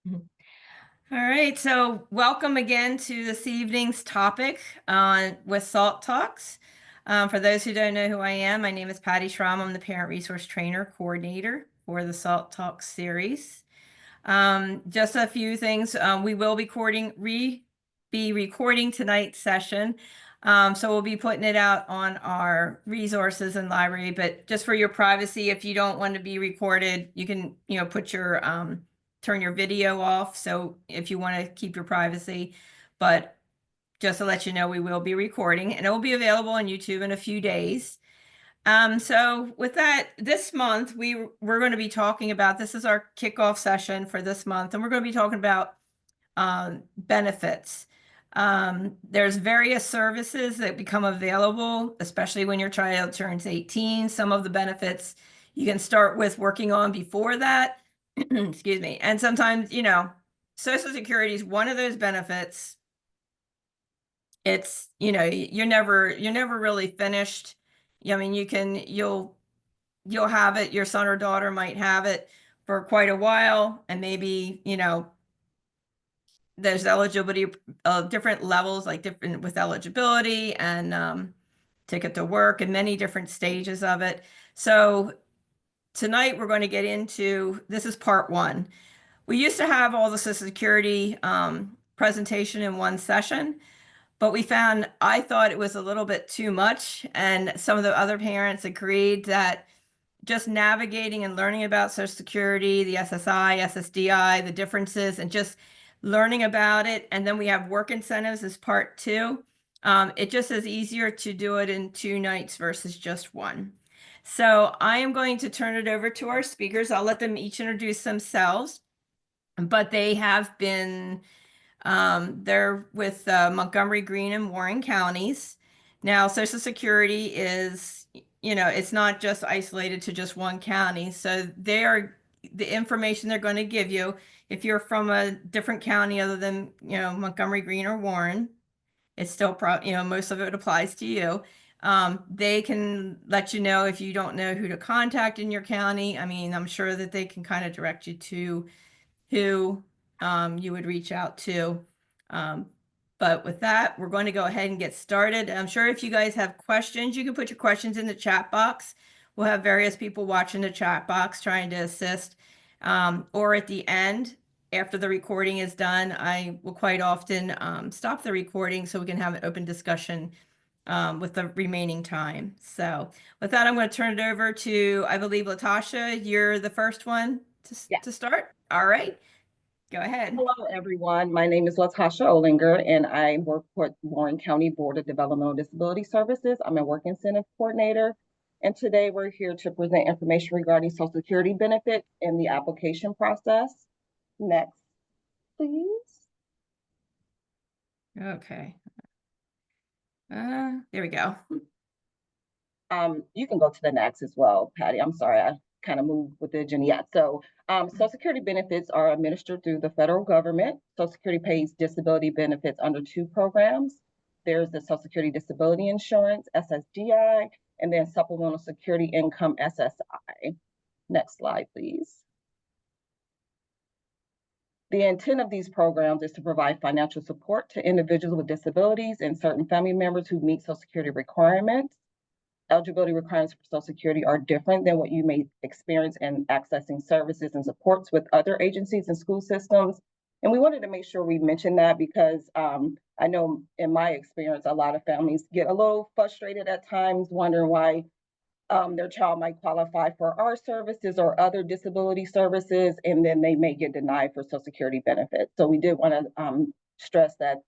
All right, so welcome again to this evening's topic with SALT Talks. For those who don't know who I am, my name is Patty Schramm. I'm the Parent Resource Trainer Coordinator for the SALT Talks series. Just a few things. We will be recording tonight's session. So we'll be putting it out on our resources and library, but just for your privacy, if you don't want to be recorded, you can, put your turn your video off. So if you want to keep your privacy, but just to let you know, we will be recording and it will be available on YouTube in a few days. So with that, this month we're going to be talking about, this is our kickoff session for this month, and we're going to be talking about benefits. There's various services that become available, especially when your child turns 18. Some of the benefits you can start with working on before that. Excuse me. And sometimes, Social Security is one of those benefits. It's, you're never really finished. I mean, you'll have it, your son or daughter might have it for quite a while, and maybe, there's eligibility, different levels, like different with eligibility and ticket to work and many different stages of it. So tonight we're going to get into, this is part one. We used to have all the Social Security presentation in one session, but I thought it was a little bit too much. And some of the other parents agreed that just navigating and learning about Social Security, the SSI, SSDI, the differences, and just learning about it. And then we have work incentives as part two. It just is easier to do it in 2 nights versus just one. So I am going to turn it over to our speakers. I'll let them each introduce themselves, but they have been, they're with Montgomery, Greene, and Warren counties. Now, Social Security is, it's not just isolated to just one county. So the information they're going to give you, if you're from a different county other than, Montgomery, Greene, or Warren, it's still most of it applies to you. They can let you know if you don't know who to contact in your county. I mean, I'm sure that they can kind of direct you to who you would reach out to. But with that, we're going to go ahead and get started. I'm sure if you guys have questions, you can put your questions in the chat box. We'll have various people watching the chat box trying to assist. Or at the end, after the recording is done, I will quite often stop the recording so we can have an open discussion with the remaining time. So with that, I'm going to turn it over to, I believe, Latosha. You're the first one to start. All right, go ahead. Hello, everyone. My name is Latosha Olinger, and I work for Warren County Board of Developmental Disability Services. I'm a work incentive coordinator, and today we're here to present information regarding Social Security benefits and the application process. Next, please. Okay. There we go. You can go to the next as well, Patty. I'm sorry, I kind of moved with the agenda. Yeah, so Social Security benefits are administered through the federal government. Social Security pays disability benefits under 2 programs. There's the Social Security Disability Insurance, SSDI, and then Supplemental Security Income, SSI. Next slide, please. The intent of these programs is to provide financial support to individuals with disabilities and certain family members who meet Social Security requirements. Eligibility requirements for Social Security are different than what you may experience in accessing services and supports with other agencies and school systems. And we wanted to make sure we mentioned that because I know in my experience, a lot of families get a little frustrated at times, wondering why their child might qualify for our services or other disability services, and then they may get denied for Social Security benefits. So we did want to stress that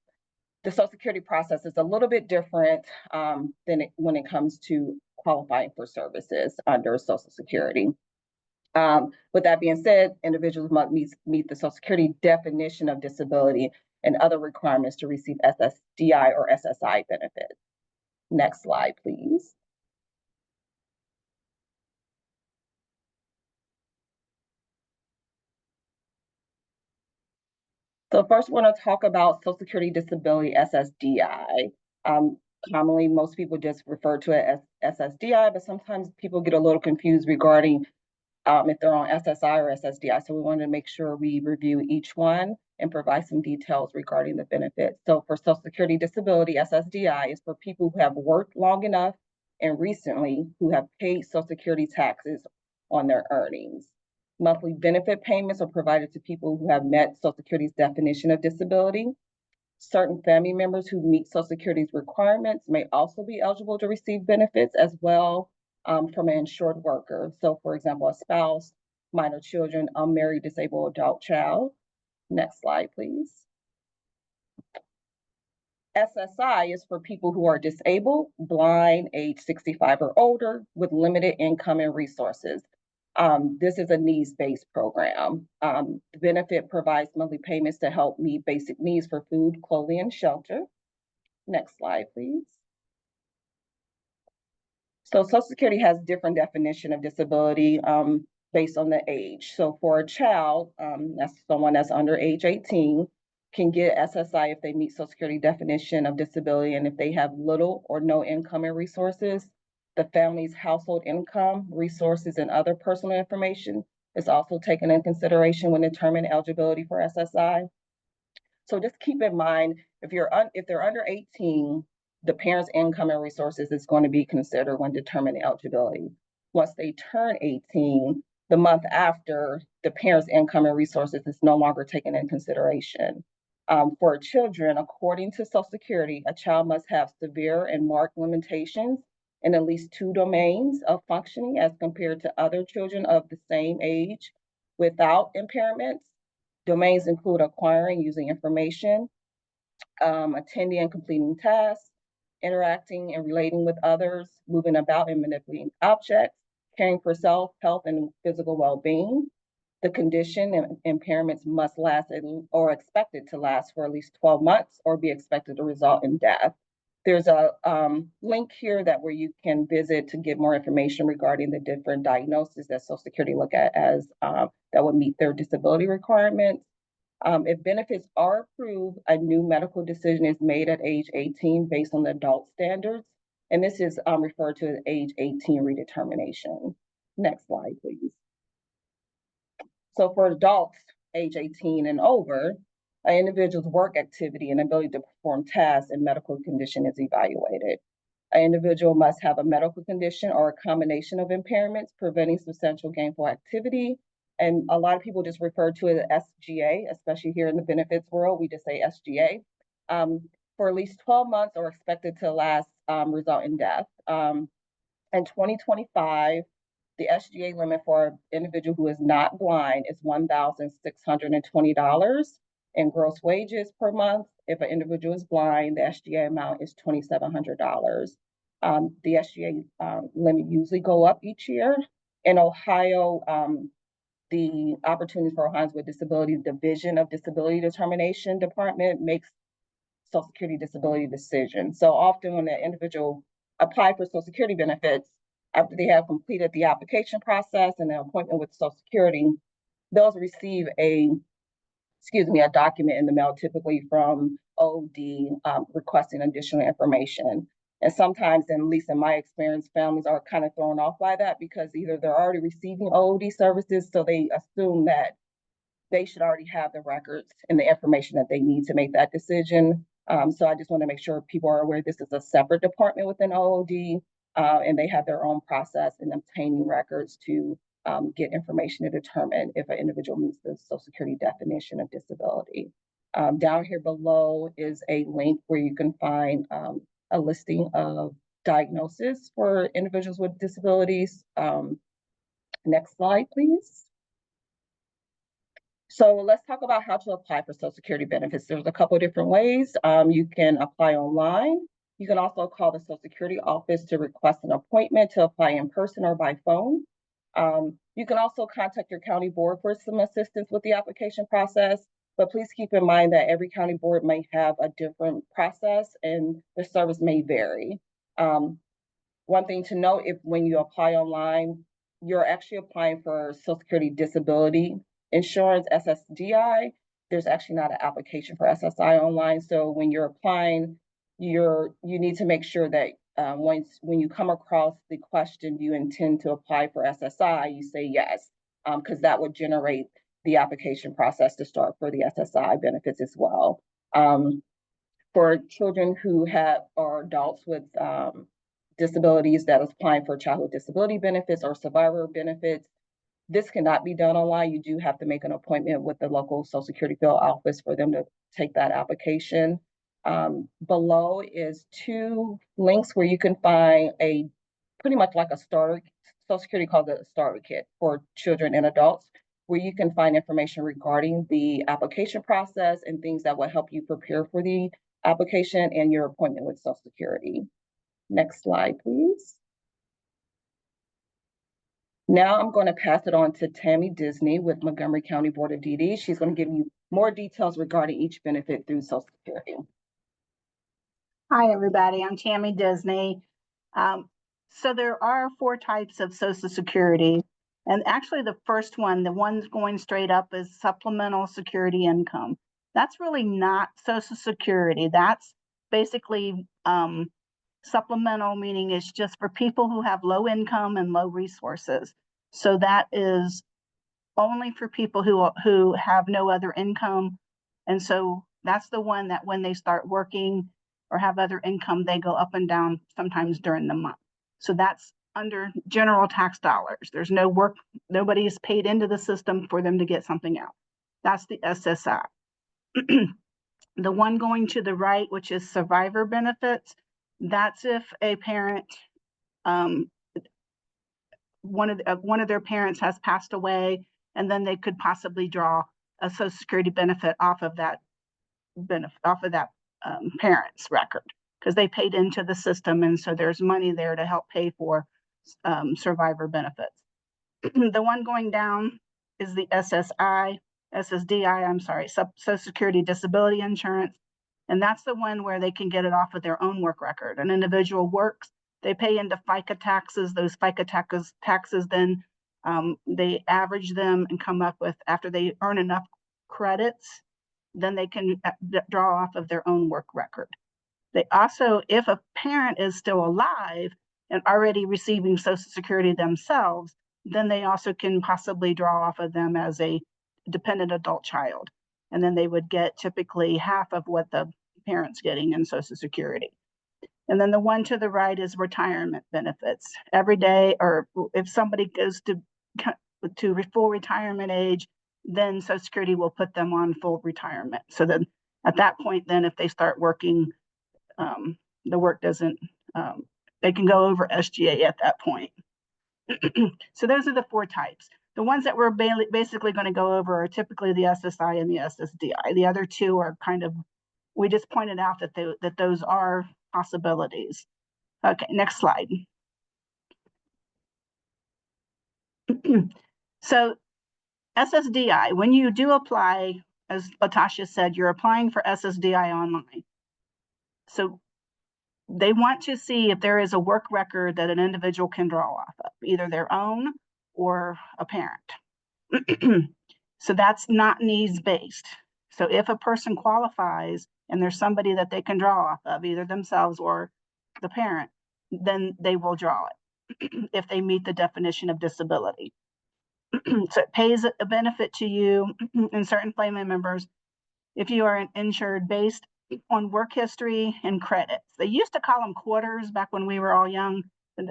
the Social Security process is a little bit different when it comes to qualifying for services under Social Security. With that being said, individuals must meet the Social Security definition of disability and other requirements to receive SSDI or SSI benefits. Next slide, please. So first, I want to talk about Social Security Disability SSDI. Commonly, most people just refer to it as SSDI, but sometimes people get a little confused regarding if they're on SSI or SSDI. So we wanted to make sure we review each one and provide some details regarding the benefits. So for Social Security Disability, SSDI is for people who have worked long enough and recently who have paid Social Security taxes on their earnings. Monthly benefit payments are provided to people who have met Social Security's definition of disability. Certain family members who meet Social Security's requirements may also be eligible to receive benefits as well from an insured worker. So, for example, a spouse, minor children, unmarried, disabled adult child. Next slide, please. SSI is for people who are disabled, blind, age 65 or older, with limited income and resources. This is a needs-based program. The benefit provides monthly payments to help meet basic needs for food, clothing, and shelter. Next slide, please. So Social Security has different definition of disability based on the age. So for a child, that's someone that's under age 18, can get SSI if they meet Social Security definition of disability and if they have little or no income and resources. The family's household income, resources, and other personal information is also taken in consideration when determining eligibility for SSI. So just keep in mind, if they're under 18, the parent's income and resources is going to be considered when determining eligibility. Once they turn 18, the month after, the parent's income and resources is no longer taken in consideration. For children, according to Social Security, a child must have severe and marked limitations in at least 2 domains of functioning as compared to other children of the same age without impairments. Domains include acquiring, using information, attending and completing tasks, interacting and relating with others, moving about and manipulating objects, caring for self, health, and physical well-being. The condition and impairments must last or expected to last for at least 12 months or be expected to result in death. There's a link here where you can visit to get more information regarding the different diagnoses that Social Security look at as that would meet their disability requirements. If benefits are approved, a new medical decision is made at age 18 based on the adult standards, and this is referred to as age 18 redetermination. Next slide, please. So for adults age 18 and over, an individual's work activity and ability to perform tasks and medical condition is evaluated. An individual must have a medical condition or a combination of impairments preventing substantial gainful activity. And a lot of people just refer to it as SGA, especially here in the benefits world, we just say SGA, for at least 12 months or expected to last, result in death. In 2025, the SGA limit for an individual who is not blind is $1,620 in gross wages per month. If an individual is blind, the SGA amount is $2,700. The SGA limit usually go up each year. In Ohio, the Opportunities for Ohioans with Disabilities Division of Disability Determination Department makes Social Security disability decisions. So often when an individual apply for Social Security benefits, after they have completed the application process and their appointment with Social Security, they'll receive a document in the mail, typically from OD, requesting additional information. And sometimes, at least in my experience, families are kind of thrown off by that because either they're already receiving OD services, so they assume that they should already have the records and the information that they need to make that decision. So I just want to make sure people are aware this is a separate department within OOD, and they have their own process in obtaining records to get information to determine if an individual meets the Social Security definition of disability. Down here below is a link where you can find a listing of diagnoses for individuals with disabilities. Next slide, please. So let's talk about how to apply for Social Security benefits. There's a couple of different ways. You can apply online. You can also call the Social Security office to request an appointment to apply in person or by phone. You can also contact your county board for some assistance with the application process, but please keep in mind that every county board may have a different process and the service may vary. One thing to note, when you apply online, you're actually applying for Social Security Disability Insurance, SSDI. There's actually not an application for SSI online. So when you're applying, you need to make sure that when you come across the question, you intend to apply for SSI, you say yes. because that would generate the application process to start for the SSI benefits as well. For children who have or adults with disabilities that is applying for childhood disability benefits or survivor benefits, this cannot be done online. You do have to make an appointment with the local Social Security field office for them to take that application. Below is 2 links where you can find a pretty much like a starter, Social Security called the starter kit for children and adults, where you can find information regarding the application process and things that will help you prepare for the application and your appointment with Social Security. Next slide, please. Now I'm going to pass it on to Tammy Disney with Montgomery County Board of DD. She's going to give you more details regarding each benefit through Social Security. Hi, everybody. I'm Tammy Disney. So there are 4 types of Social Security. And actually the first one, the one going straight up, is supplemental security income. That's really not Social Security. That's basically supplemental, meaning it's just for people who have low income and low resources. So that is only for people who have no other income. And so that's the one that when they start working or have other income, they go up and down sometimes during the month. So that's under general tax dollars. There's no work, nobody is paid into the system for them to get something out. That's the SSI. The one going to the right, which is survivor benefits, that's if a parent, one of their parents has passed away, and then they could possibly draw a Social Security benefit off of that parent's record, because they paid into the system, and so there's money there to help pay for survivor benefits. The one going down is the SSDI, I'm sorry, Social Security Disability Insurance. And that's the one where they can get it off of their own work record. An individual works, they pay into FICA taxes. Those FICA taxes then they average them and come up with, after they earn enough credits, then they can draw off of their own work record. They also, if a parent is still alive and already receiving Social Security themselves, then they also can possibly draw off of them as a dependent adult child. And then they would get typically half of what the parent's getting in Social Security. And then the one to the right is retirement benefits. Every day, or if somebody goes to full retirement age, then Social Security will put them on full retirement. So then at that point, then if they start working, the work doesn't, they can go over SGA at that point. So those are the 4 types. The ones that we're basically going to go over are typically the SSI and the SSDI. The other 2 are kind of, we just pointed out that those are possibilities. Okay, next slide. So SSDI, when you do apply, as Latosha said, you're applying for SSDI online. So they want to see if there is a work record that an individual can draw off of, either their own or a parent. So that's not needs-based. So if a person qualifies and there's somebody that they can draw off of, either themselves or the parent, then they will draw it if they meet the definition of disability. So it pays a benefit to you and certain family members if you are insured based on work history and credits. They used to call them quarters back when we were all young.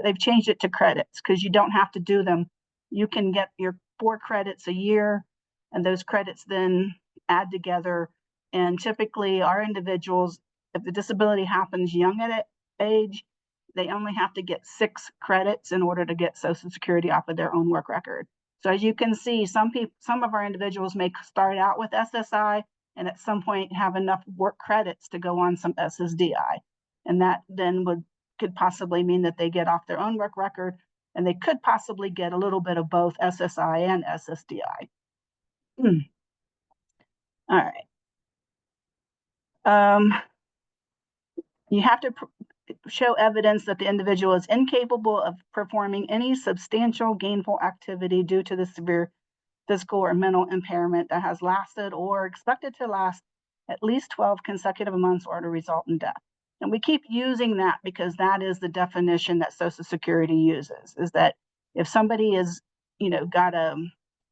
They've changed it to credits because you don't have to do them. You can get your 4 credits a year, and those credits then add together. And typically our individuals, if the disability happens young at age, they only have to get 6 credits in order to get Social Security off of their own work record. So as you can see, some of our individuals may start out with SSI and at some point have enough work credits to go on some SSDI. And that then could possibly mean that they get off their own work record, and they could possibly get a little bit of both SSI and SSDI. All right. You have to show evidence that the individual is incapable of performing any substantial gainful activity due to the severe physical or mental impairment that has lasted or expected to last at least 12 consecutive months or to result in death. And we keep using that because that is the definition that Social Security uses, is that if somebody is, got a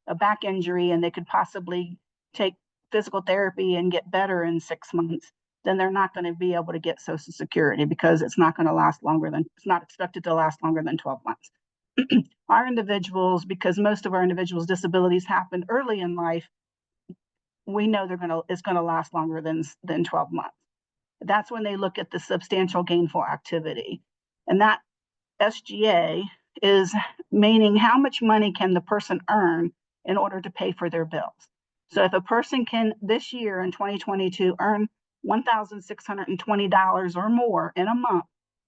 a back injury and they could possibly take physical therapy and get better in 6 months, then they're not going to be able to get Social Security because it's not going to last longer than, it's not expected to last longer than 12 months. Our individuals, because most of our individuals' disabilities happen early in life, we know it's going to last longer than 12 months. That's when they look at the substantial gainful activity. And that SGA is meaning how much money can the person earn in order to pay for their bills. So if a person can this year in 2022 earn $1,620 or more in a month,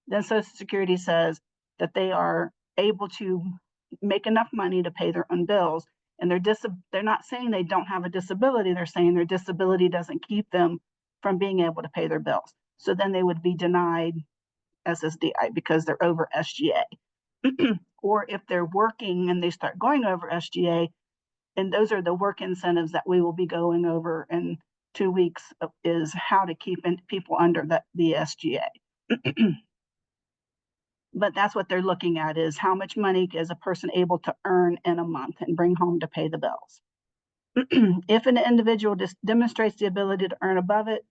then Social Security says that they are able to make enough money to pay their own bills. And they're not saying they don't have a disability. They're saying their disability doesn't keep them from being able to pay their bills. So then they would be denied SSDI because they're over SGA. Or if they're working and they start going over SGA, and those are the work incentives that we will be going over in 2 weeks, is how to keep people under the SGA. But that's what they're looking at, is how much money is a person able to earn in a month and bring home to pay the bills. If an individual demonstrates the ability to earn above it,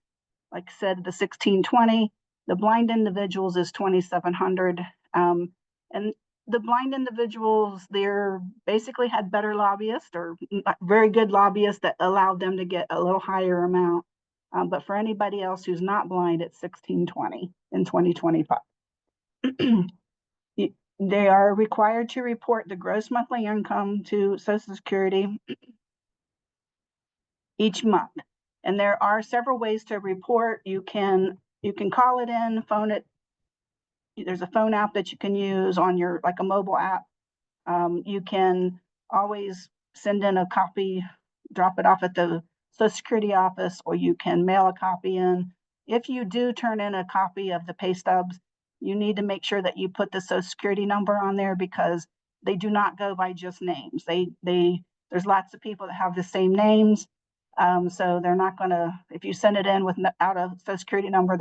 like I said, the 1620, the blind individuals is 2,700. And the blind individuals, they're basically had better lobbyists or very good lobbyists that allowed them to get a little higher amount. But for anybody else who's not blind, it's 1620 in 2025. They are required to report the gross monthly income to Social Security each month. And there are several ways to report. You can call it in, phone it. There's a phone app that you can use on your, like a mobile app. You can always send in a copy, drop it off at the Social Security office, or you can mail a copy in. If you do turn in a copy of the pay stubs, you need to make sure that you put the Social Security number on there, because they do not go by just names. There's lots of people that have the same names. So they're not going to, if you send it in without a Social Security number,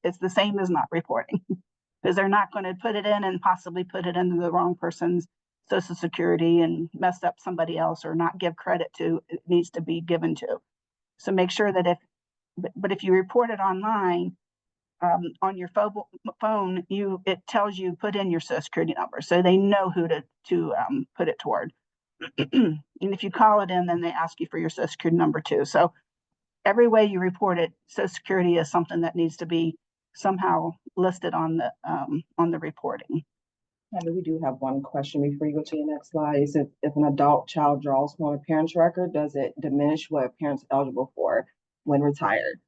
it's the same as not reporting, because they're not going to put it in and possibly put it into the wrong person's Social Security and mess up somebody else or not give credit to it needs to be given to. So make sure that if you report it online, on your phone, it tells you put in your Social Security number, so they know who to put it toward. And if you call it in, then they ask you for your Social Security number too. So every way you report it, Social Security is something that needs to be somehow listed on the reporting. And we do have one question before you go to your next slide. Is if an adult child draws from a parent's record, does it diminish what a parent's eligible for when retired?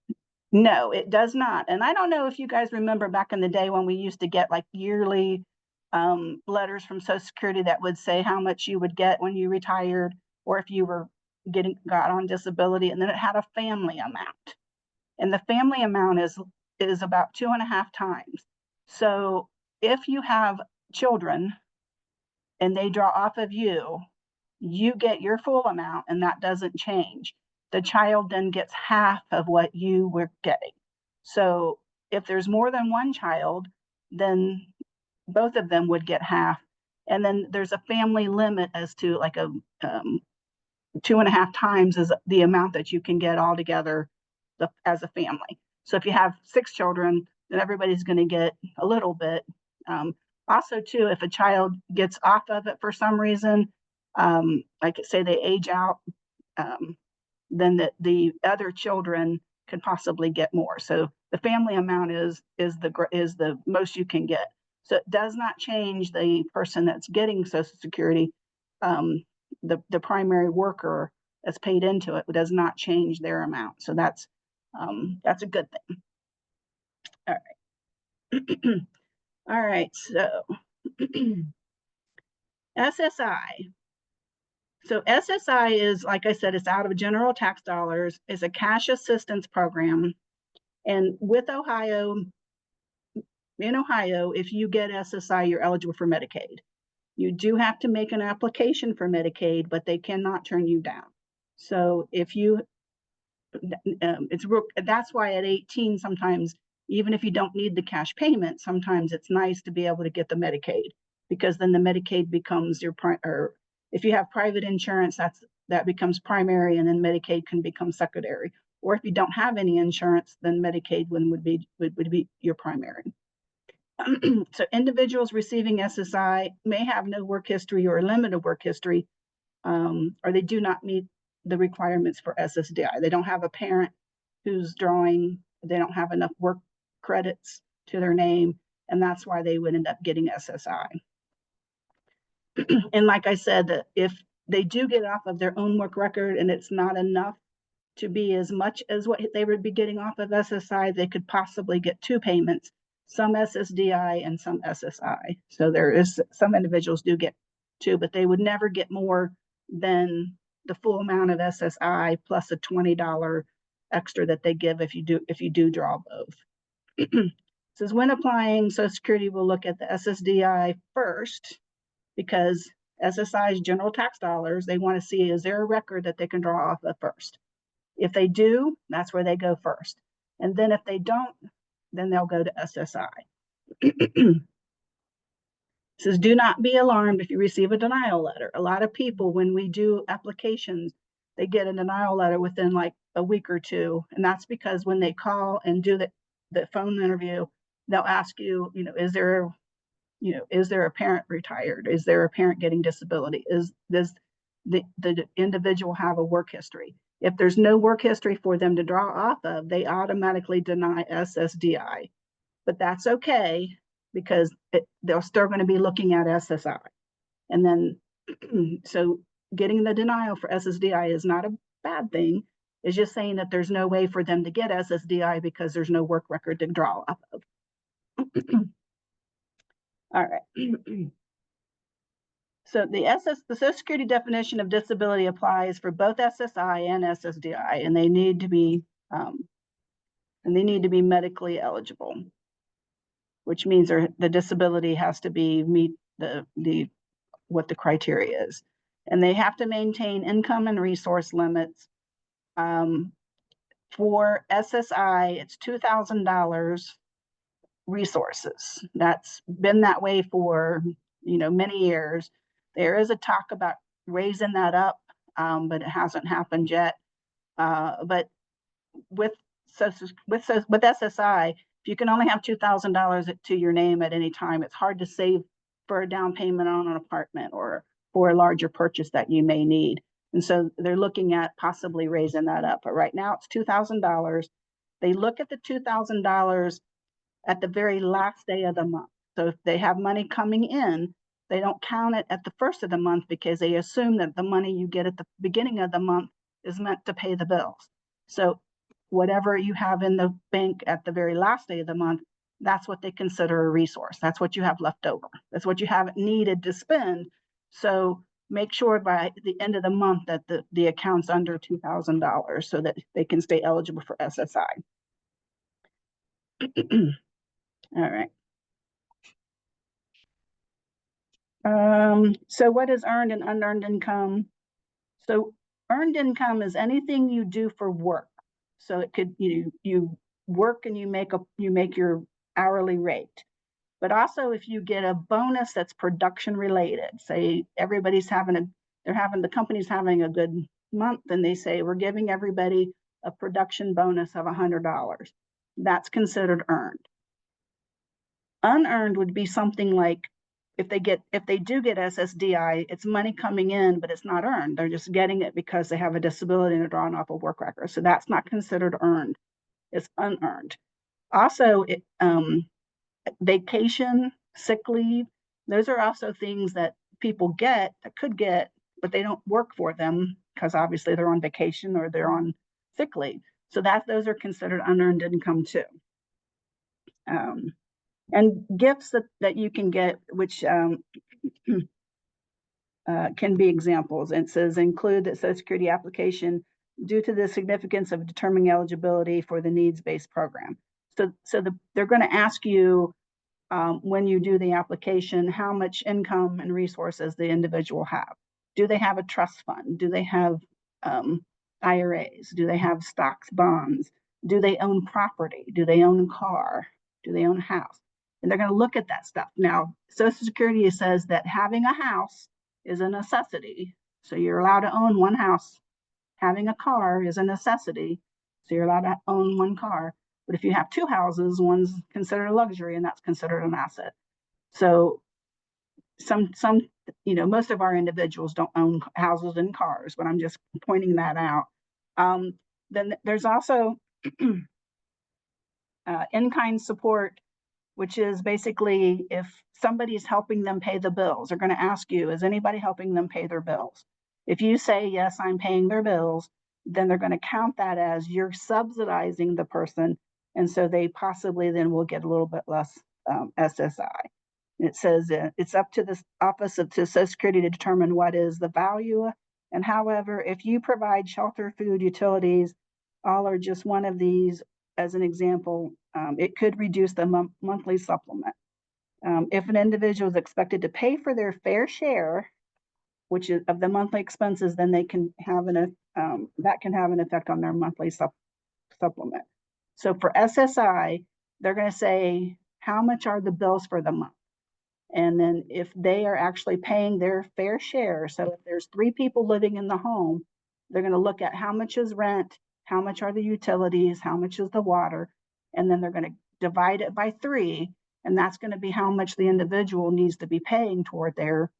No, it does not. And I don't know if you guys remember back in the day when we used to get like yearly letters from Social Security that would say how much you would get when you retired, or if you were got on disability, and then it had a family amount. And the family amount is about 2.5 times. So if you have children and they draw off of you, you get your full amount and that doesn't change. The child then gets half of what you were getting. So if there's more than one child, then both of them would get half. And then there's a family limit as to like 2.5 times is the amount that you can get all together as a family. So if you have 6 children, then everybody's going to get a little bit. Also too, if a child gets off of it for some reason, like say they age out, then the other children could possibly get more. So the family amount is the most you can get. So it does not change the person that's getting Social Security. The primary worker that's paid into it does not change their amount. So that's a good thing. All right. All right. So SSI. So SSI is, like I said, it's out of general tax dollars. It's a cash assistance program. And with Ohio, in Ohio, if you get SSI, you're eligible for Medicaid. You do have to make an application for Medicaid, but they cannot turn you down. So if you, that's why at 18, sometimes, even if you don't need the cash payment, sometimes it's nice to be able to get the Medicaid, because then the Medicaid becomes your or if you have private insurance, that's that becomes primary, and then Medicaid can become secondary. Or if you don't have any insurance, then Medicaid would be your primary. So individuals receiving SSI may have no work history or limited work history, or they do not meet the requirements for SSDI. They don't have a parent who's drawing, they don't have enough work credits to their name, and that's why they would end up getting SSI. And like I said, if they do get off of their own work record and it's not enough to be as much as what they would be getting off of SSI, they could possibly get 2 payments, some SSDI and some SSI. So there is, some individuals do get 2, but they would never get more than the full amount of SSI plus a $20 extra that they give if you do draw both. It says when applying, Social Security will look at the SSDI first, because SSI is general tax dollars. They want to see, is there a record that they can draw off of first? If they do, that's where they go first. And then if they don't, then they'll go to SSI. It says, do not be alarmed if you receive a denial letter. A lot of people, when we do applications, they get a denial letter within like a week or 2. And that's because when they call and do the phone interview, they'll ask you, is there a parent retired? Is there a parent getting disability? Does the individual have a work history? If there's no work history for them to draw off of, they automatically deny SSDI. But that's okay, because they're still going to be looking at SSI. And then, so getting the denial for SSDI is not a bad thing. It's just saying that there's no way for them to get SSDI because there's no work record to draw off of. All right. So the Social Security definition of disability applies for both SSI and SSDI, and they need to be medically eligible, which means the disability has to meet what the criteria is, and they have to maintain income and resource limits. For SSI, it's $2,000 resources. That's been that way for many years. There is a talk about raising that up, but it hasn't happened yet. But with SSI, if you can only have $2,000 to your name at any time, it's hard to save for a down payment on an apartment or for a larger purchase that you may need. And so they're looking at possibly raising that up. But right now it's $2,000. They look at the $2,000 at the very last day of the month. So if they have money coming in, they don't count it at the first of the month, because they assume that the money you get at the beginning of the month is meant to pay the bills. So whatever you have in the bank at the very last day of the month, that's what they consider a resource. That's what you have left over. That's what you haven't needed to spend. So make sure by the end of the month that the account's under $2,000 so that they can stay eligible for SSI. All right. So what is earned and unearned income? So earned income is anything you do for work. So it could, you work and you make your hourly rate. But also if you get a bonus that's production related, say everybody's the company's having a good month, and they say, we're giving everybody a production bonus of $100. That's considered earned. Unearned would be something like, if they do get SSDI, it's money coming in, but it's not earned. They're just getting it because they have a disability and they're drawing off a work record. So that's not considered earned. It's unearned. Also, vacation, sick leave, those are also things that people could get, but they don't work for them because obviously they're on vacation or they're on sick leave. So those are considered unearned income too. And gifts that you can get, which can be examples. It says include the Social Security application due to the significance of determining eligibility for the needs-based program. So they're going to ask you when you do the application, how much income and resources the individual have. Do they have a trust fund? Do they have IRAs? Do they have stocks, bonds? Do they own property? Do they own a car? Do they own a house? And they're going to look at that stuff. Now, Social Security says that having a house is a necessity. So you're allowed to own one house. Having a car is a necessity. So you're allowed to own one car. But if you have two houses, one's considered a luxury and that's considered an asset. So some, most of our individuals don't own houses and cars, but I'm just pointing that out. Then there's also in-kind support, which is basically if somebody's helping them pay the bills, they're going to ask you, is anybody helping them pay their bills? If you say, yes, I'm paying their bills, then they're going to count that as you're subsidizing the person. And so they possibly then will get a little bit less SSI. It says it's up to the Office of Social Security to determine what is the value. And however, if you provide shelter, food, utilities, all or just one of these, as an example, it could reduce the monthly supplement. If an individual is expected to pay for their fair share, which is of the monthly expenses, then they can have that can have an effect on their monthly supplement. So for SSI, they're going to say, how much are the bills for the month? And then if they are actually paying their fair share, so if there's 3 people living in the home, they're going to look at how much is rent, how much are the utilities, how much is the water, and then they're going to divide it by 3, and that's going to be how much the individual needs to be paying toward their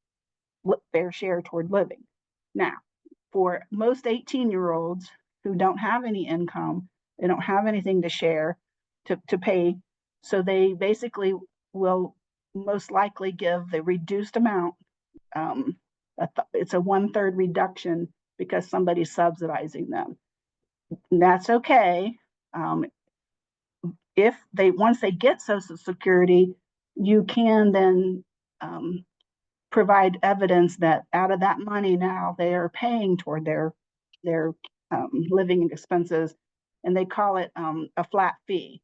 fair share toward living. Now, for most 18-year-olds who don't have any income, they don't have anything to share to pay, so they basically will most likely give the reduced amount. It's a 1/3 reduction because somebody's subsidizing them. And that's okay. If once they get Social Security, you can then provide evidence that out of that money now they are paying toward their living expenses, and they call it a flat fee.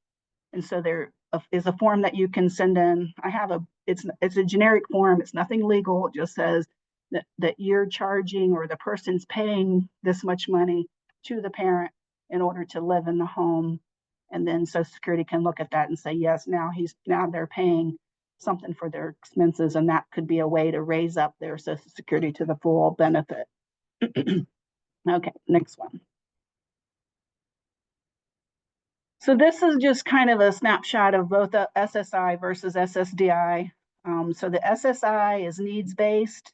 And so there is a form that you can send in. It's a generic form. It's nothing legal. It just says that you're charging or the person's paying this much money to the parent in order to live in the home. And then Social Security can look at that and say, yes, now they're paying something for their expenses, and that could be a way to raise up their Social Security to the full benefit. Okay, next one. So this is just kind of a snapshot of both the SSI versus SSDI. So the SSI is needs-based.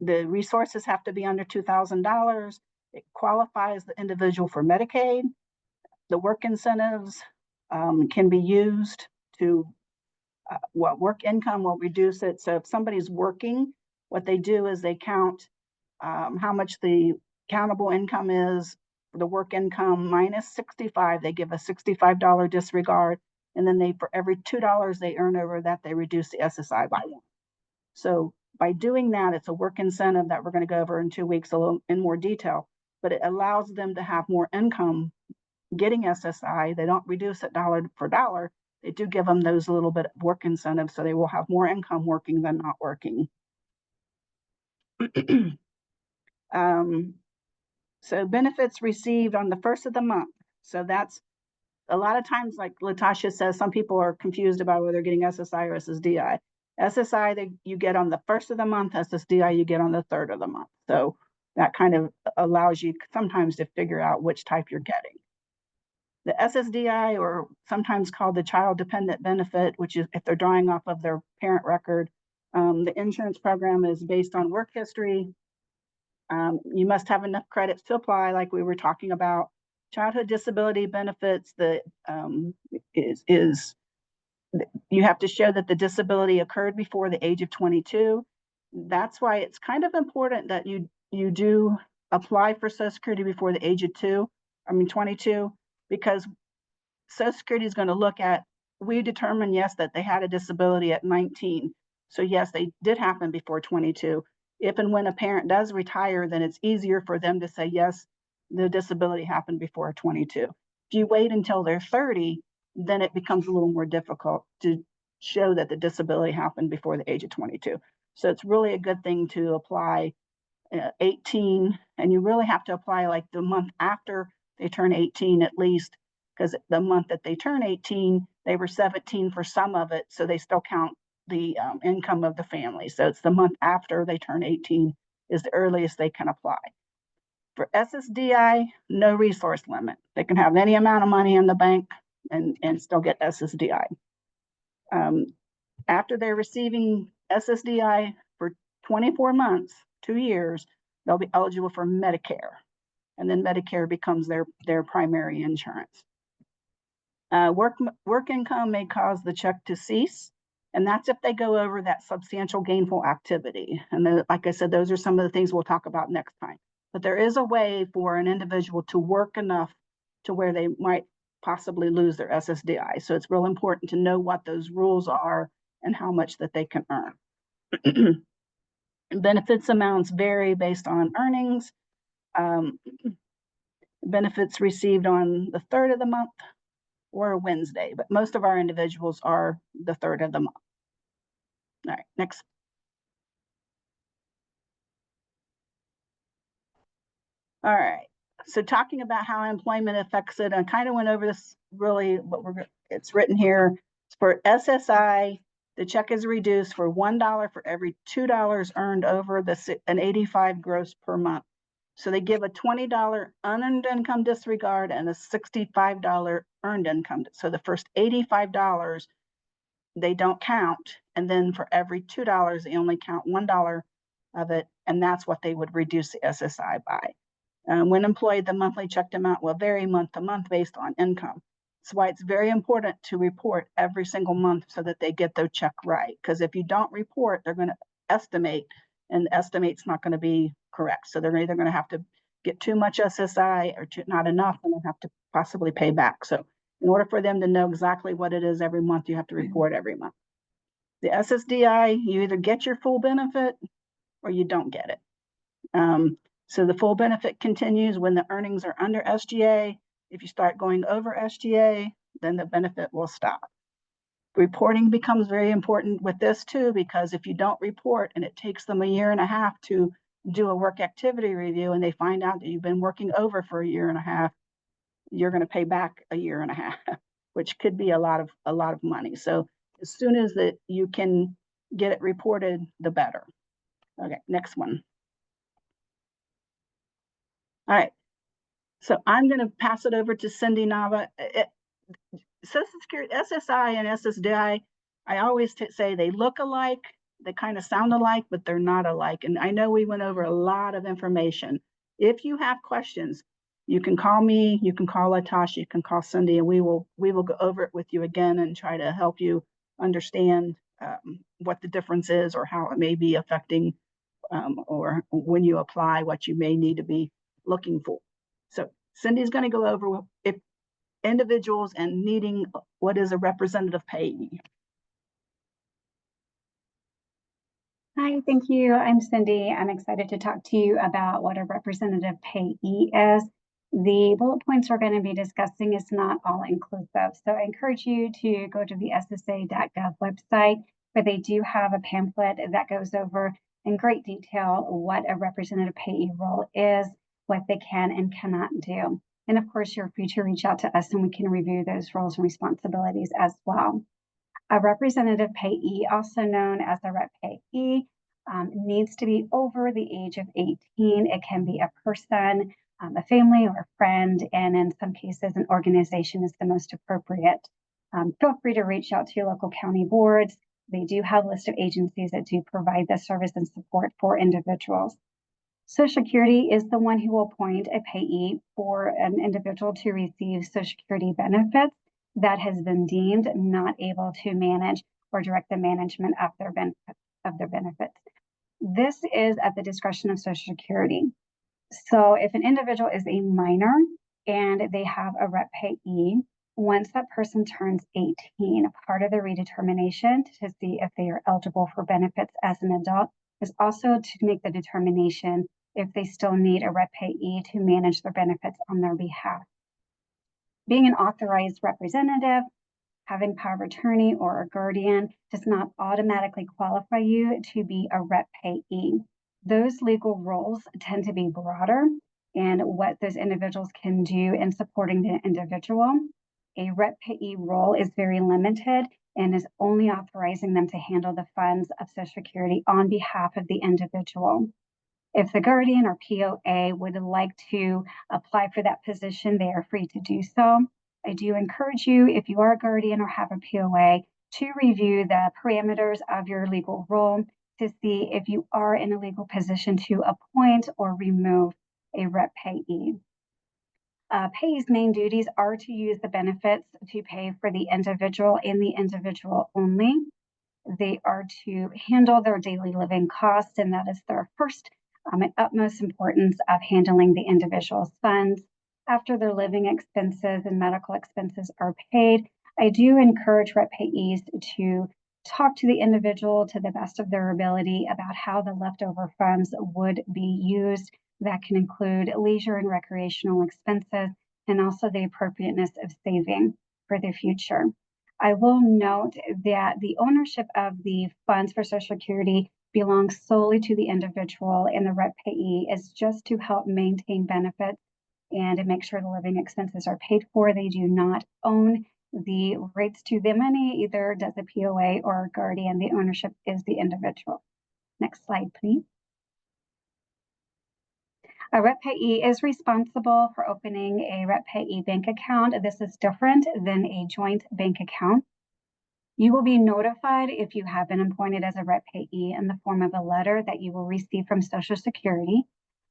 The resources have to be under $2,000. It qualifies the individual for Medicaid. The work incentives can be used to, work income will reduce it. So if somebody's working, what they do is they count how much the countable income is, the work income minus 65, they give a $65 disregard. And then for every $2 they earn over that, they reduce the SSI by 1. So by doing that, it's a work incentive that we're going to go over in 2 weeks a little in more detail, but it allows them to have more income getting SSI. They don't reduce it dollar for dollar. They do give them those little bit of work incentives, so they will have more income working than not working. So benefits received on the first of the month. So that's a lot of times, like Latosha says, some people are confused about whether they're getting SSI or SSDI. SSI you get on the first of the month, SSDI you get on the 3rd of the month. So that kind of allows you sometimes to figure out which type you're getting. The SSDI, or sometimes called the child dependent benefit, which is if they're drawing off of their parent record, the insurance program is based on work history. You must have enough credits to apply, like we were talking about. Childhood disability benefits, you have to show that the disability occurred before the age of 22. That's why it's kind of important that you do apply for Social Security before the age of 22, because Social Security is going to look at, we determine, yes, that they had a disability at 19. So yes, they did happen before 22. If and when a parent does retire, then it's easier for them to say, yes, the disability happened before 22. If you wait until they're 30, then it becomes a little more difficult to show that the disability happened before the age of 22. So it's really a good thing to apply 18, and you really have to apply like the month after they turn 18 at least, because the month that they turn 18, they were 17 for some of it, so they still count the income of the family. So it's the month after they turn 18 is the earliest they can apply. For SSDI, no resource limit. They can have any amount of money in the bank and still get SSDI. After they're receiving SSDI for 24 months, 2 years, they'll be eligible for Medicare. And then Medicare becomes their primary insurance. Work income may cause the check to cease, and that's if they go over that substantial gainful activity. And then, like I said, those are some of the things we'll talk about next time. But there is a way for an individual to work enough to where they might possibly lose their SSDI. So it's real important to know what those rules are and how much that they can earn. Benefits amounts vary based on earnings. Benefits received on the 3rd of the month or a Wednesday, but most of our individuals are the 3rd of the month. All right, next. All right, so talking about how employment affects it, I kind of went over this really, it's written here. For SSI, the check is reduced for $1 for every $2 earned over an 85 gross per month. So they give a $20 unearned income disregard and a $65 earned income. So the first $85, they don't count. And then for every $2, they only count $1 of it. And that's what they would reduce the SSI by. When employed, the monthly checked amount will vary month to month based on income. That's why it's very important to report every single month so that they get their check right. Because if you don't report, they're going to estimate, and the estimate's not going to be correct. So they're either going to have to get too much SSI or not enough, and then have to possibly pay back. So in order for them to know exactly what it is every month, you have to report every month. The SSDI, you either get your full benefit or you don't get it. So the full benefit continues when the earnings are under SGA. If you start going over SGA, then the benefit will stop. Reporting becomes very important with this too, because if you don't report and it takes them 1.5 years to do a work activity review and they find out that you've been working over for 1.5 years, you're going to pay back 1.5 years, which could be a lot of money. So as soon as that you can get it reported, the better. Okay, next one. All right, so I'm going to pass it over to Cindy Nava. Social Security, SSI and SSDI, I always say they look alike, they kind of sound alike, but they're not alike. And I know we went over a lot of information. If you have questions, you can call me, you can call Latosha, you can call Cindy, and we will go over it with you again and try to help you understand what the difference is or how it may be affecting or when you apply what you may need to be looking for. So Cindy's going to go over if individuals and needing what is a representative payee. Hi, thank you. I'm Cindy. I'm excited to talk to you about what a representative payee is. The bullet points we're going to be discussing is not all inclusive. So I encourage you to go to the SSA.gov website, where they do have a pamphlet that goes over in great detail what a representative payee role is, what they can and cannot do. And of course, you're free to reach out to us and we can review those roles and responsibilities as well. A representative payee, also known as a rep payee, needs to be over the age of 18. It can be a person, a family, or a friend, and in some cases, an organization is the most appropriate. Feel free to reach out to your local county boards. They do have a list of agencies that do provide this service and support for individuals. Social Security is the one who will appoint a payee for an individual to receive Social Security benefits that has been deemed not able to manage or direct the management of their benefits. This is at the discretion of Social Security. So if an individual is a minor and they have a rep payee, once that person turns 18, part of the redetermination to see if they are eligible for benefits as an adult is also to make the determination if they still need a rep payee to manage their benefits on their behalf. Being an authorized representative, having power of attorney or a guardian does not automatically qualify you to be a rep payee. Those legal roles tend to be broader and what those individuals can do in supporting the individual. A rep payee role is very limited and is only authorizing them to handle the funds of Social Security on behalf of the individual. If the guardian or POA would like to apply for that position, they are free to do so. I do encourage you, if you are a guardian or have a POA, to review the parameters of your legal role to see if you are in a legal position to appoint or remove a rep payee. Payee's main duties are to use the benefits to pay for the individual and the individual only. They are to handle their daily living costs, and that is their first and utmost importance of handling the individual's funds. After their living expenses and medical expenses are paid, I do encourage rep payees to talk to the individual to the best of their ability about how the leftover funds would be used. That can include leisure and recreational expenses, and also the appropriateness of saving for the future. I will note that the ownership of the funds for Social Security belongs solely to the individual, and the rep payee is just to help maintain benefits and to make sure the living expenses are paid for. They do not own the rights to the money, either does a POA or a guardian. The ownership is the individual. Next slide, please. A rep payee is responsible for opening a rep payee bank account. This is different than a joint bank account. You will be notified if you have been appointed as a rep payee in the form of a letter that you will receive from Social Security.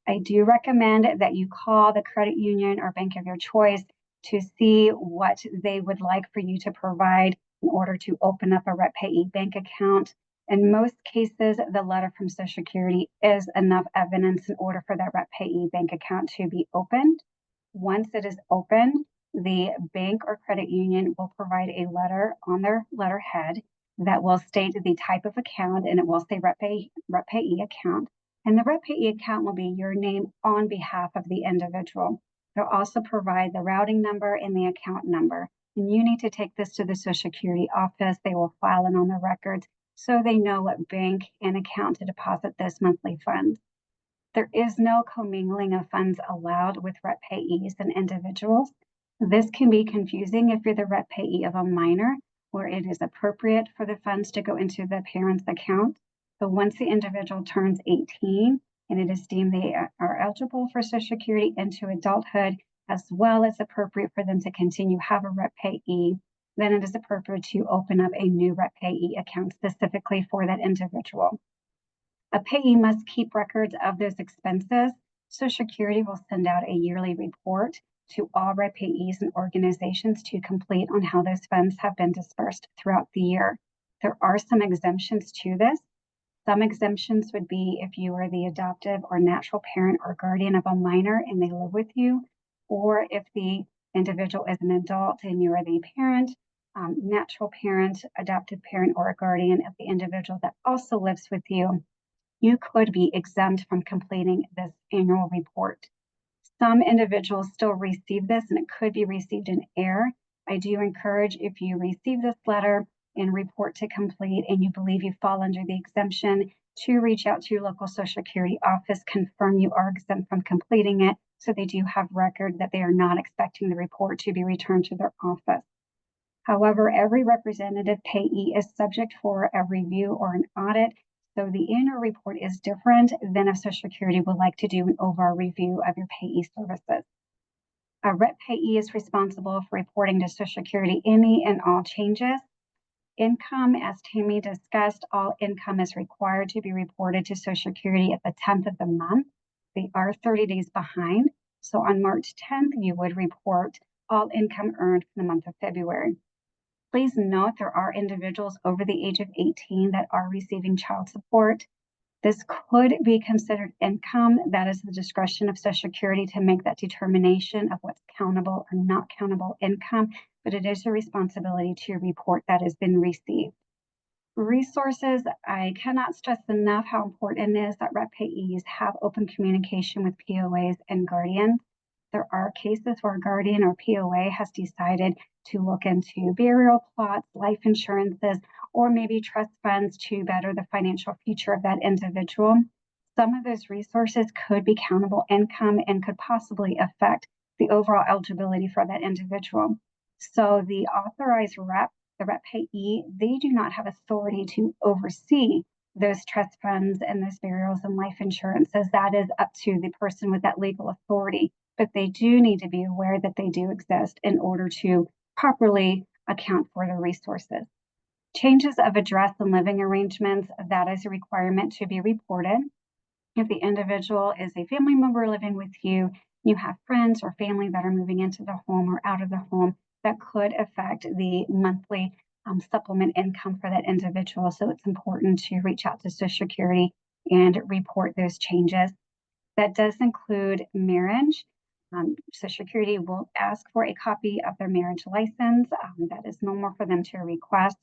I do recommend that you call the credit union or bank of your choice to see what they would like for you to provide in order to open up a rep payee bank account. In most cases, the letter from Social Security is enough evidence in order for that rep payee bank account to be opened. Once it is opened, the bank or credit union will provide a letter on their letterhead that will state the type of account, and it will say rep payee account. And the rep payee account will be your name on behalf of the individual. They'll also provide the routing number and the account number. And you need to take this to the Social Security office. They will file it on the records so they know what bank and account to deposit this monthly fund. There is no commingling of funds allowed with rep payees and individuals. This can be confusing if you're the rep payee of a minor, where it is appropriate for the funds to go into the parent's account. But once the individual turns 18 and it is deemed they are eligible for Social Security into adulthood, as well as appropriate for them to continue have a rep payee, then it is appropriate to open up a new rep payee account specifically for that individual. A payee must keep records of those expenses. Social Security will send out a yearly report to all rep payees and organizations to complete on how those funds have been dispersed throughout the year. There are some exemptions to this. Some exemptions would be if you are the adoptive or natural parent or guardian of a minor and they live with you, or if the individual is an adult and you are the parent, natural parent, adoptive parent, or a guardian of the individual that also lives with you, you could be exempt from completing this annual report. Some individuals still receive this, and it could be received in error. I do encourage, if you receive this letter and report to complete and you believe you fall under the exemption, to reach out to your local Social Security office, confirm you are exempt from completing it, so they do have record that they are not expecting the report to be returned to their office. However, every representative payee is subject for a review or an audit, so the annual report is different than if Social Security would like to do an overall review of your payee services. A rep payee is responsible for reporting to Social Security any and all changes. Income, as Tammy discussed, all income is required to be reported to Social Security at the 10th of the month. They are 30 days behind. So on March 10th, you would report all income earned for the month of February. Please note there are individuals over the age of 18 that are receiving child support. This could be considered income. That is the discretion of Social Security to make that determination of what's countable or not countable income, but it is your responsibility to report that has been received. Resources, I cannot stress enough how important it is that rep payees have open communication with POAs and guardians. There are cases where a guardian or POA has decided to look into burial plots, life insurances, or maybe trust funds to better the financial future of that individual. Some of those resources could be countable income and could possibly affect the overall eligibility for that individual. So the authorized rep the rep payee, they do not have authority to oversee those trust funds and those burials and life insurance, as that is up to the person with that legal authority. But they do need to be aware that they do exist in order to properly account for the resources. Changes of address and living arrangements, that is a requirement to be reported. If the individual is a family member living with you, you have friends or family that are moving into the home or out of the home, that could affect the monthly supplement income for that individual. So it's important to reach out to Social Security and report those changes. That does include marriage. Social Security will ask for a copy of their marriage license. That is normal for them to request.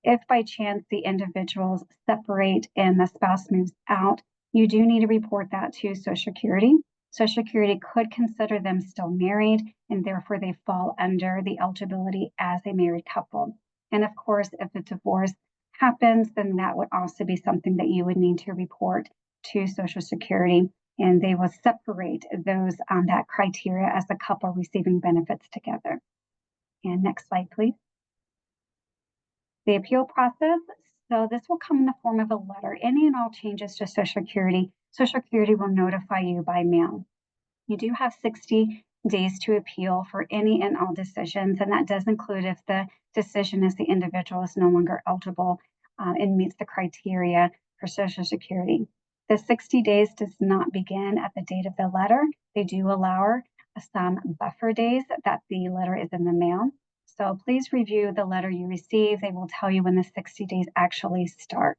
If by chance the individuals separate and the spouse moves out, you do need to report that to Social Security. Social Security could consider them still married, and therefore they fall under the eligibility as a married couple. And of course, if a divorce happens, then that would also be something that you would need to report to Social Security, and they will separate those on that criteria as a couple receiving benefits together. And next slide, please. The appeal process. So this will come in the form of a letter. Any and all changes to Social Security will notify you by mail. You do have 60 days to appeal for any and all decisions, and that does include if the decision is the individual is no longer eligible and meets the criteria for Social Security. The 60 days does not begin at the date of the letter. They do allow some buffer days that the letter is in the mail. So please review the letter you receive. They will tell you when the 60 days actually start.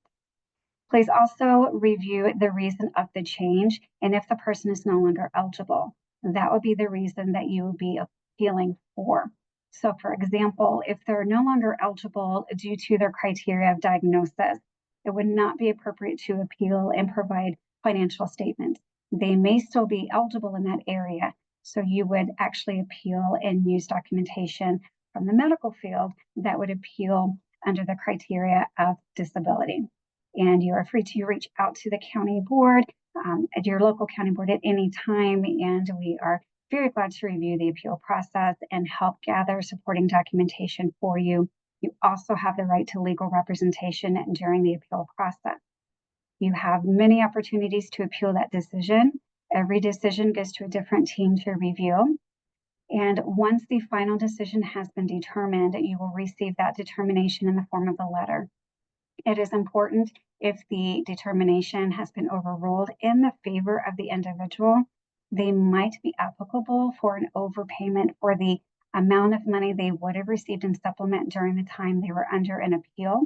Please also review the reason of the change, and if the person is no longer eligible, that would be the reason that you will be appealing for. So for example, if they're no longer eligible due to their criteria of diagnosis, it would not be appropriate to appeal and provide financial statements. They may still be eligible in that area, so you would actually appeal and use documentation from the medical field that would appeal under the criteria of disability. And you are free to reach out to the county board, at your local county board at any time, and we are very glad to review the appeal process and help gather supporting documentation for you. You also have the right to legal representation during the appeal process. You have many opportunities to appeal that decision. Every decision goes to a different team to review. And once the final decision has been determined, you will receive that determination in the form of a letter. It is important, if the determination has been overruled in the favor of the individual, they might be applicable for an overpayment for the amount of money they would have received in supplement during the time they were under an appeal.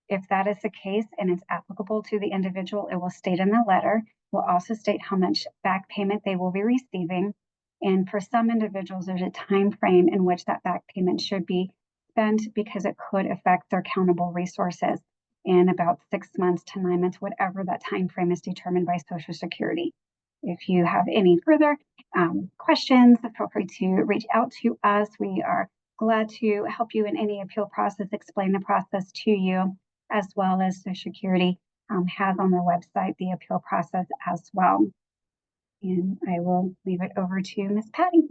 If that is the case and it's applicable to the individual, it will state in the letter. It will also state how much back payment they will be receiving. And for some individuals, there's a time frame in which that back payment should be spent, because it could affect their countable resources in about 6 months to 9 months, whatever that time frame is determined by Social Security. If you have any further questions, feel free to reach out to us. We are glad to help you in any appeal process, explain the process to you, as well as Social Security has on their website the appeal process as well. And I will leave it over to Ms. Patty.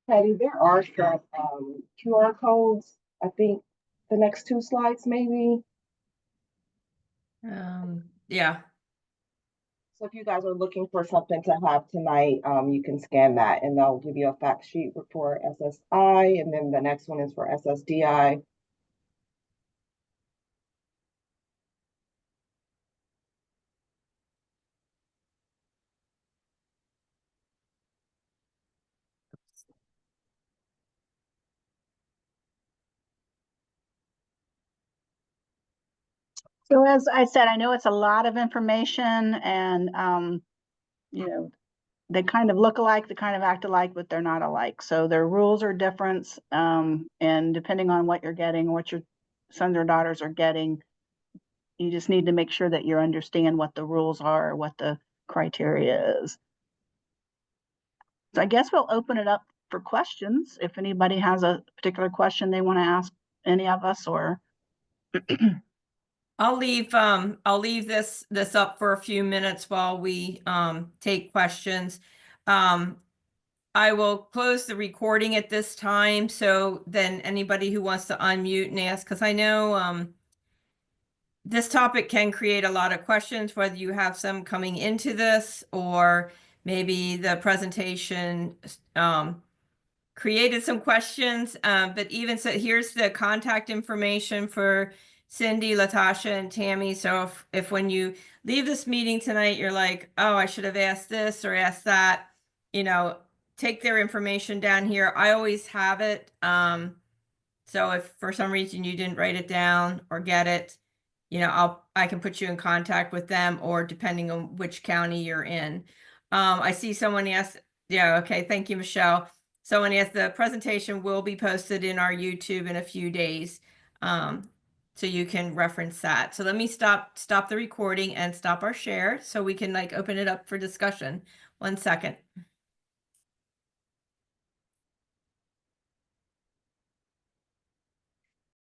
Patty, there are some QR codes. I think the next 2 slides, maybe. Yeah. So if you guys are looking for something to have tonight, you can scan that, and they'll give you a fact sheet for SSI, and then the next one is for SSDI. So as I said, I know it's a lot of information, and you know, they kind of look alike, they kind of act alike, but they're not alike. So their rules are different, and depending on what you're getting, what your sons or daughters are getting, you just need to make sure that you understand what the rules are, what the criteria is. So I guess we'll open it up for questions. If anybody has a particular question they want to ask any of us, or I'll leave this up for a few minutes while we take questions. I will close the recording at this time, so then anybody who wants to unmute and ask, because I know this topic can create a lot of questions, whether you have some coming into this or maybe the presentation created some questions. But even so, here's the contact information for Cindy, Latosha, and Tammy. So if when you leave this meeting tonight, you're like, oh, I should have asked this or asked that, take their information down here. I always have it. So if for some reason you didn't write it down or get it, I can put you in contact with them, or depending on which county you're in. I see someone asked, yeah, okay, thank you, Michelle. Someone asked, the presentation will be posted in our YouTube in a few days. So you can reference that. So let me stop the recording and stop our share so we can open it up for discussion. 1 second.